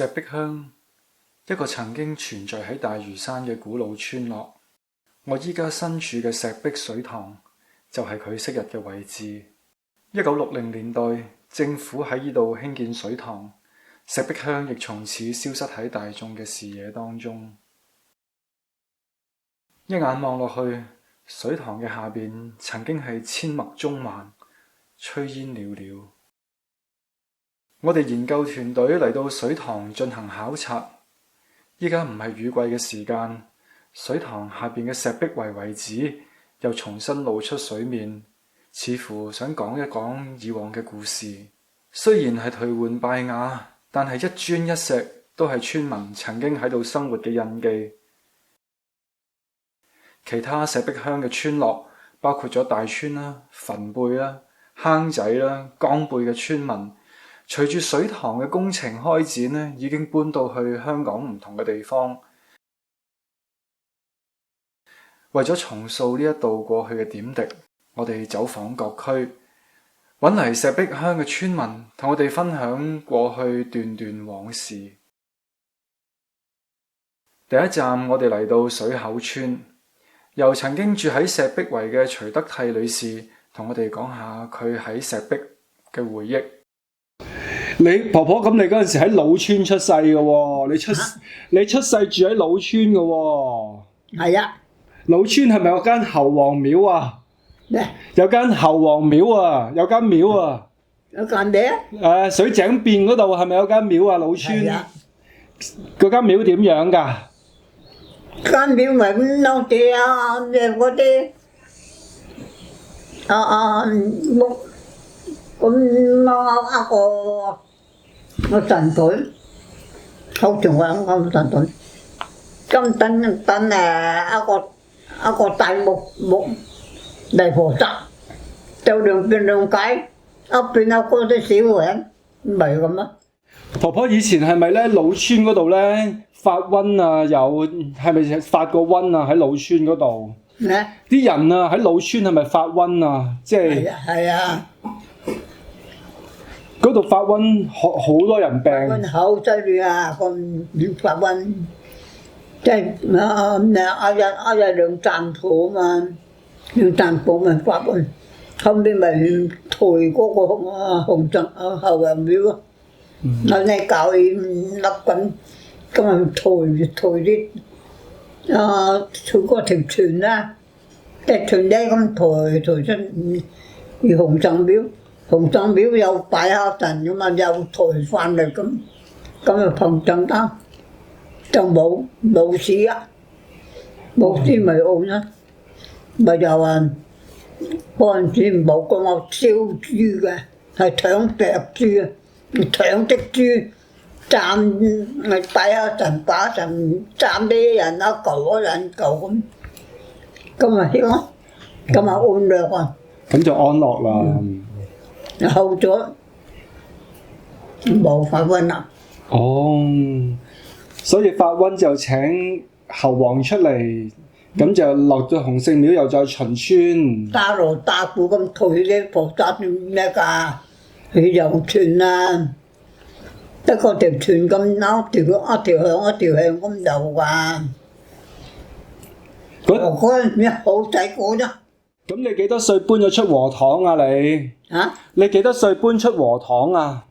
石壁鄉，一個曾經存在喺大嶼山嘅古老村落。我依家身處嘅石壁水塘就係佢昔日嘅位置。1960年代，政府喺呢度興建水塘，石壁鄉亦從此消失喺大眾嘅視野當中。一眼望落去，水塘嘅下邊曾經係阡陌中環，炊煙裊裊。我哋研究團隊嚟到水塘進行考察，依家唔係雨季嘅時間，水塘下邊嘅石壁圍遺址又重新露出水面，似乎想講一講以往嘅故事。雖然係頹垣敗瓦，但係一磚一石都係村民曾經喺度生活嘅印記。其他石壁鄉嘅村落包括咗大村啦、墳背啦、坑仔啦、江背嘅村民，隨住水塘嘅工程開展呢，已經搬到去香港唔同嘅地方。為咗重塑呢一度過去嘅點滴，我哋走訪各區，揾嚟石壁鄉嘅村民，同我哋分享過去段段往事。第一站，我哋嚟到水口村，由曾經住喺石壁圍嘅徐德娣女士同我哋講下佢喺石壁嘅回憶。你婆婆，咁你嗰陣時喺老村出世嘅喎，你出世住喺老村嘅喎。係啊。老村係咪有間侯王廟啊？咩？有間侯王廟啊，有間廟啊。有間咩啊？水井邊嗰度係咪有間廟啊？老村。係啊。嗰間廟點樣㗎？間廟咪咁攞地啊，咩嗰啲木咁攞一個神盾，好似我咁神盾，咁等一個大木大菩薩，就兩邊兩解，一邊有嗰啲小人，咪咁啊！婆婆以前係咪咧老村嗰度咧發瘟啊？係咪發過瘟啊？喺老村嗰度，啲人啊喺老村係咪發瘟啊？即係係啊，嗰度發瘟好多人病。瘟好犀利啊！咁發瘟，即係一日兩站鋪嘛，兩站鋪咪發瘟，後面咪抬嗰個紅鎮侯王廟咯。我哋教佢笠緊，咁啊抬啲抬嗰條船啦，即係船仔咁抬出去紅鎮廟，紅鎮廟又擺下陣咁啊，又抬翻嚟咁啊碰震單就冇事啊，冇事咪好啦，咪就話嗰陣時冇講我燒豬嘅，係搶白豬啊！搶隻豬，斬咪擺下陣把陣，斬啲人一嚿人嚿咁，咁啊香，咁啊安樂啊。咁就安樂啦。後咗冇發瘟啦。哦，所以發瘟就請侯王出嚟，咁就落咗洪聖廟，又再巡村。打鑼打鼓咁抬啲菩薩咩㗎？佢又船啊，得個條船咁撈，一條向咁游㗎。嗰陣時好細個啫。咁你幾多歲搬咗出禾塘啊？你幾多歲搬出禾塘啊？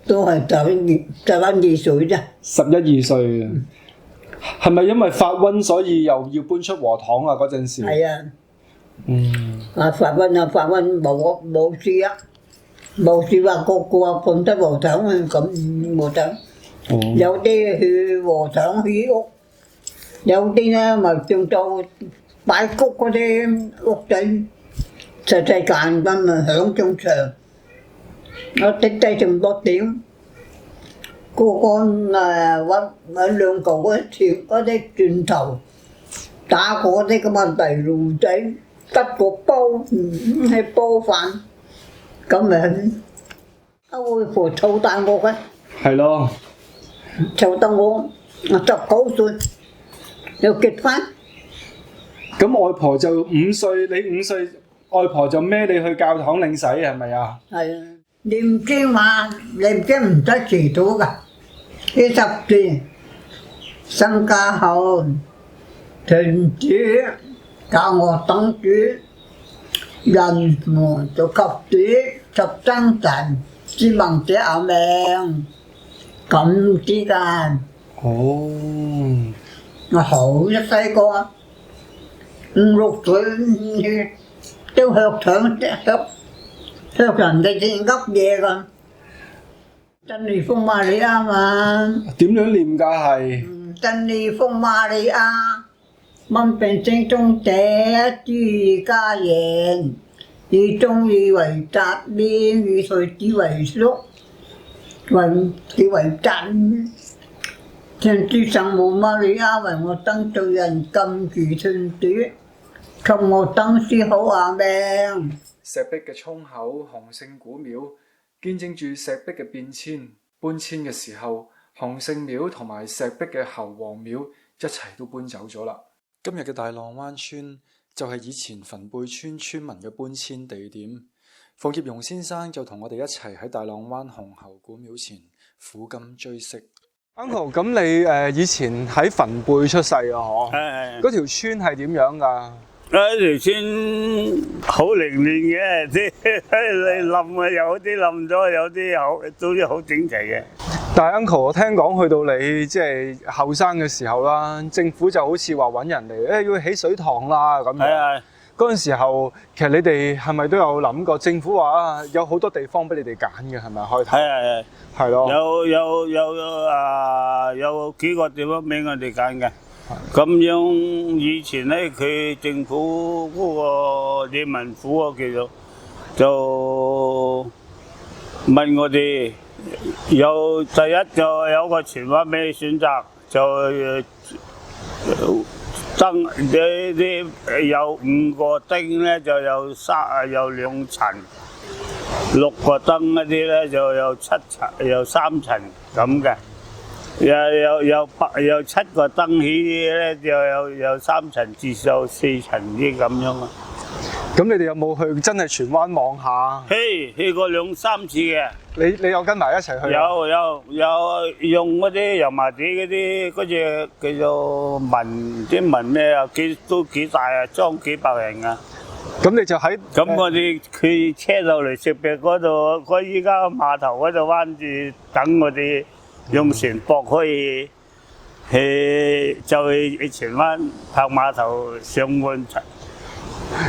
都係11、12歲啫。11、12歲啊？係咪因為發瘟所以又要搬出禾塘啊？嗰陣時。係啊。發瘟冇事啊。冇事話個搬得禾塘咁禾塘，有啲去禾塘起屋，有啲咧咪仲做擺谷嗰啲屋仔，細細間咁咪響中牆，我滴低仲多點，個揾兩嚿嗰啲磚頭，打嗰啲咁嘅地爐仔，得個煲係煲飯。咁咪阿外婆湊大我嘅，係咯，湊得我19歲又結婚。咁外婆就5歲，你5歲，外婆就孭你去教堂領洗，係咪啊？係啊，念經嘛，念經唔使祈禱㗎， 70歲生家後，停止教我當主，人們就及主十生神，希望者阿命，咁之間。哦，我好細個，5、6歲都學人哋先噏嘢㗎。真利風瑪利亞嘛？點樣念㗎係？真利風瑪利亞，問病正中者，諸家言，以中以為雜念，以隨之為宿，以為真。上主聖母瑪利亞為我等罪人禁住信主，給我等施好阿命。石壁嘅涌口，洪聖古廟見證住石壁嘅變遷。搬遷嘅時候，洪聖廟同埋石壁嘅侯王廟一齊都搬走咗啦。今日嘅大浪灣村就係以前墳背村村民嘅搬遷地點。馮業庸先生就同我哋一齊喺大浪灣洪侯古廟前撫今追昔。Uncle， 咁你以前喺墳背出世啊？嗬，係。嗰條村係點樣㗎？嗰條村好凌亂嘅，啲你冧啊，有啲冧咗，有啲好，總之好整齊嘅。但係 Uncle， 我聽講去到你即係後生嘅時候啦，政府就好似話揾人嚟，要起水塘啦咁樣。係啊。嗰陣時候，其實你哋係咪都有諗過？政府話啊，有好多地方俾你哋揀嘅，係咪開頭？係。係咯。有幾個地方俾我哋揀嘅。咁樣以前咧，佢政府嗰個理民府啊，叫做就問我哋第一就有個荃灣俾你選擇，就燈啲有5個燈咧，就有2層，6個燈嗰啲咧就有7層，有3層咁嘅。有7個燈起咧，就有3層至到4層啲咁樣啊。咁你哋有冇去真係荃灣望下？去過2、3次嘅。你有跟埋一齊去？有用嗰啲油麻地嗰隻叫做文咩啊？都幾大啊，裝幾百人啊。咁你就喺咁我哋佢車到嚟石壁嗰度，依家碼頭嗰度彎住等我哋。用船駁可以去荃灣泊碼頭上岸。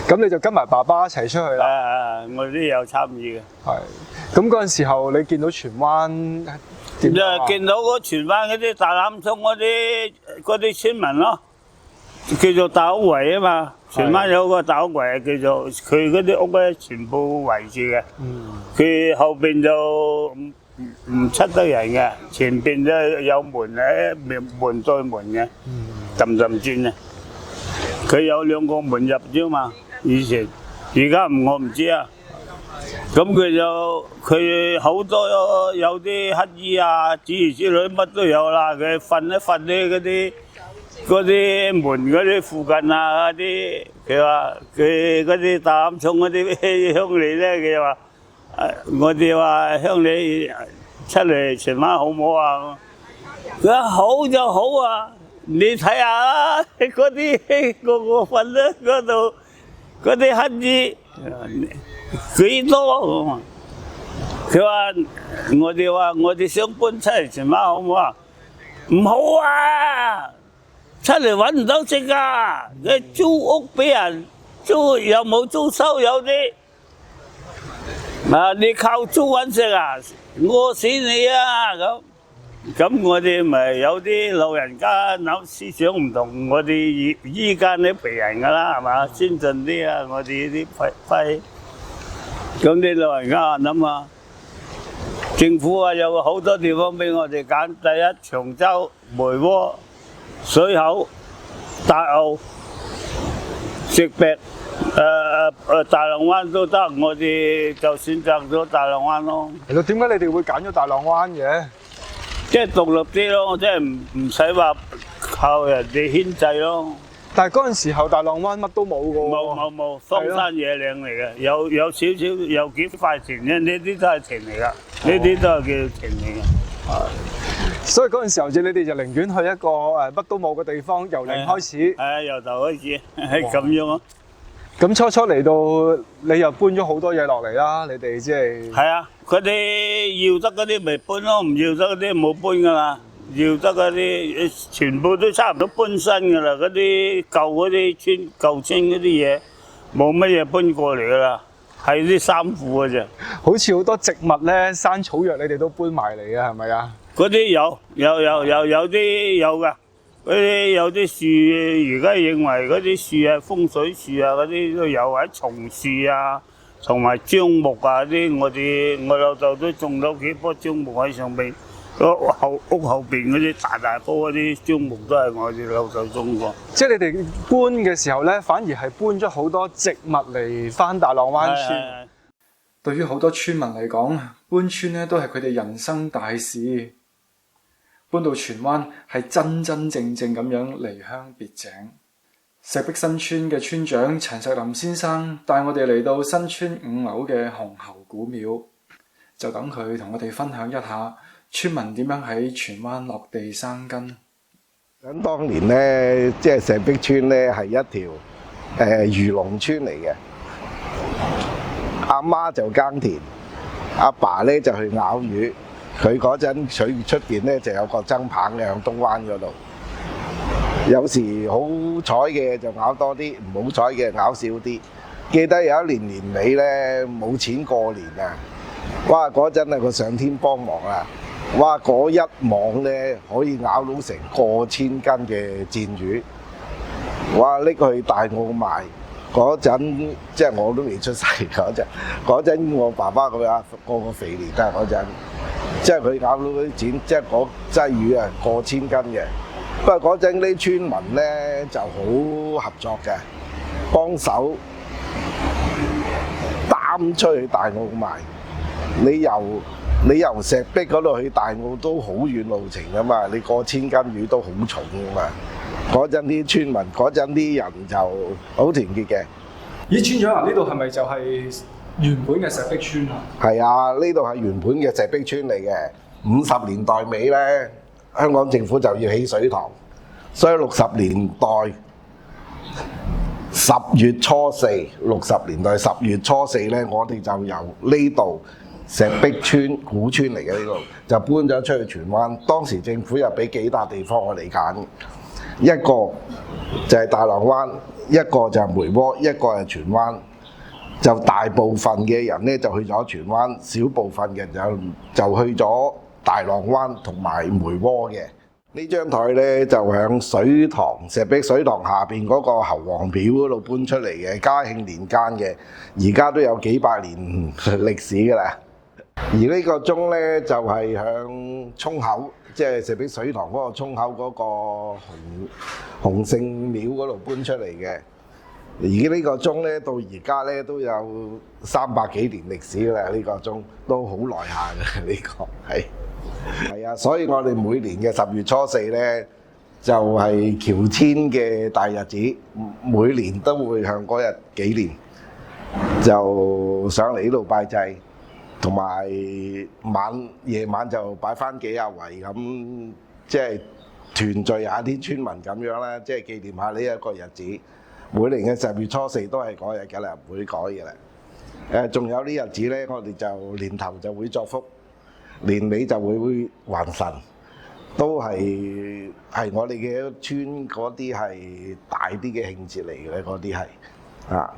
咁你就跟埋爸爸一齊出去啦。我都有參與嘅。係。咁嗰陣時候，你見到荃灣點啊？見到嗰荃灣嗰啲大欖涌嗰啲村民咯，叫做大屋圍啊嘛。荃灣有個大屋圍叫做佢嗰啲屋咧，全部圍住嘅。佢後邊就唔出得人嘅，前邊都有門咧，門對門嘅，氹轉嘅。佢有2個門入啫嘛，以前，而家我唔知啊。咁佢好多有啲乞衣啊，諸如此類乜都有啦。佢瞓一瞓咧嗰啲門嗰啲附近啊，佢話佢嗰啲大欖涌嗰啲鄉里咧，佢話。我哋話鄉里出嚟荃灣好唔好啊？佢話好就好啊！你睇下啦，嗰啲個個瞓喺嗰度，嗰啲乞衣幾多？佢話我哋想搬出嚟荃灣好唔好啊？唔好啊！出嚟揾唔到食啊！你租屋俾人租又冇租收，有啲。你靠租揾食啊，餓死你啊！咁我哋咪有啲老人家諗思想唔同，我哋依家啲肥人噶啦，係嘛，先進啲啊！我哋啲批，咁啲老人家諗啊，政府啊有好多地方俾我哋揀，第一長洲、梅窩、水口、大澳、石壁。大浪灣都得，我哋就選擇咗大浪灣咯。係咯，點解你哋會揀咗大浪灣嘅？即係獨立啲咯，即係唔使話靠人哋牽制咯。但係嗰陣時候大浪灣乜都冇㗎喎。冇，荒山野嶺嚟嘅，有少少有幾塊田啫，呢啲都係田嚟㗎，呢啲都係叫田嚟嘅。所以嗰陣時候你哋就寧願去一個乜都冇嘅地方，由零開始。係啊，由頭開始係咁樣咯。咁初初嚟到，你又搬咗好多嘢落嚟啦，你哋即係。係啊，佢哋要得嗰啲咪搬咯，唔要得嗰啲冇搬噶啦。要得嗰啲全部都差唔多搬新噶啦，嗰啲舊村嗰啲嘢冇乜嘢搬過嚟噶啦，係啲衫褲嘅啫。好似好多植物咧，山草藥你哋都搬埋嚟嘅，係咪啊？嗰啲有啲有㗎，嗰啲有啲樹，而家認為嗰啲樹啊，風水樹啊嗰啲都有，喺松樹啊，同埋樟木啊啲，我老豆都種咗幾棵樟木喺上邊。屋後邊嗰啲大棵嗰啲樟木都係我哋老豆種過。即係你哋搬嘅時候咧，反而係搬咗好多植物嚟返大浪灣村。對於好多村民嚟講，搬村咧都係佢哋人生大事。搬到荃灣係真真正正咁樣離鄉別井。石壁新村嘅村長陳石林先生帶我哋嚟到新村5樓嘅紅猴古廟，就等佢同我哋分享一下村民點樣喺荃灣落地生根。咁當年呢，即係石壁村呢係一條漁農村嚟嘅，阿媽就耕田，阿爸呢就去咬魚。佢嗰陣出邊呢就有個砧棚嘅，向東灣嗰度。有時好彩嘅就咬多啲，唔好彩嘅咬少啲。記得有一年年尾呢，冇錢過年啊！哇！嗰陣啊個上天幫忙啊！哇！嗰一網咧可以咬到成過千斤嘅箭魚，哇！拎去大澳賣嗰陣，即係我都未出世嗰陣我爸爸個肥年啊嗰陣，即係佢咬到嗰啲箭，即係嗰劑魚啊過千斤嘅。不過嗰陣啲村民咧就好合作嘅，幫手擔出去大澳賣。你由石壁嗰度去大澳都好遠路程噶嘛，你過千斤魚都好重噶嘛。嗰陣啲村民，嗰陣啲人就好團結嘅。咦，村長啊，呢度係咪就係原本嘅石壁村啊？係啊，呢度係原本嘅石壁村嚟嘅。50年代尾咧，香港政府就要起水塘，所以60年代10月初四，60年代10月初四咧，我哋就由呢度。石壁村古村嚟嘅呢度，就搬咗出去荃灣。當時政府又俾幾笪地方我哋揀，一個就係大浪灣，一個就係梅窩，一個係荃灣。就大部分嘅人咧就去咗荃灣，少部分嘅人就去咗大浪灣同埋梅窩嘅。呢張台咧就響水塘石壁水塘下邊嗰個侯王廟嗰度搬出嚟嘅，嘉慶年間嘅，而家都有幾百年歷史㗎啦。而呢個鐘咧就係向涌口，即係石壁水塘嗰個涌口嗰個洪聖廟嗰度搬出嚟嘅。而呢個鐘咧到而家咧都有300幾年歷史啦，呢個鐘都好耐下嘅呢個係啊，所以我哋每年嘅10月初四咧就係喬遷嘅大日子，每年都會向嗰日紀念，就上嚟呢度拜祭。同埋夜晚就擺翻幾廿圍咁，即係團聚下啲村民咁樣啦，即係紀念下呢一個日子。每年嘅10月初四都係嗰日㗎啦，唔會改嘅啦。仲有呢日子咧，我哋就年頭就會作福，年尾就會還神，都係我哋嘅村嗰啲係大啲嘅慶節嚟嘅，嗰啲係啊。